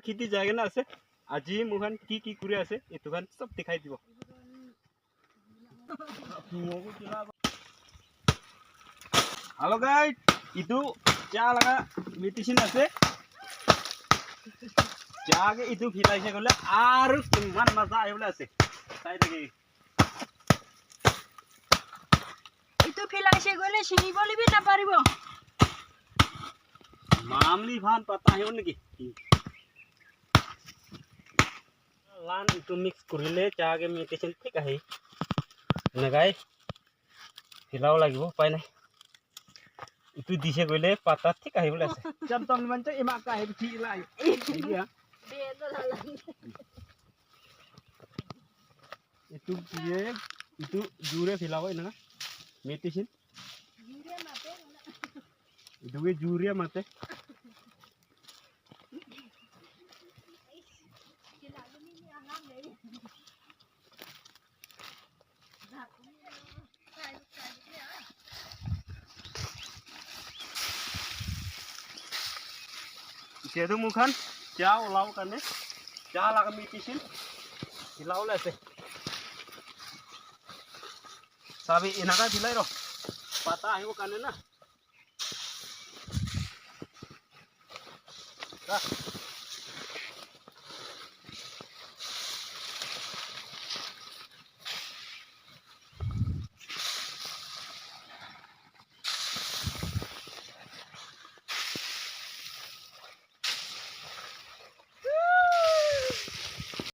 খেতে জায়গা না আছে আজি মুখান কি করে আছে এতুখান সব দেখাই দিব হ্যালো গাইড ইটু চা লাগা মেডিসিন আছে চাগে ইটু ফিলাইছে গলে আর কিমান মজা আইবলে আছে চাই দেখি ইটু ফিলাইছে গলে চিনিব লিবি না পারিব মামলি ভান পাতা হেও নেকি লান ইটু মিক্স করিলে চাগে মেডিসিন ঠিক আহে নাগাই ফিলাও লাগিব পাই নাই itu dice gole patah tik ahi bola ase jam tam manca emak ka ahi thi lai iya itu dia itu jure filawo ina medicine jure mate itu ge jure mate Itu mukan jauh lau kan nih jauh lah kami kisin hilau lah sih sabi inaga hilai roh patah ayo kan nih nah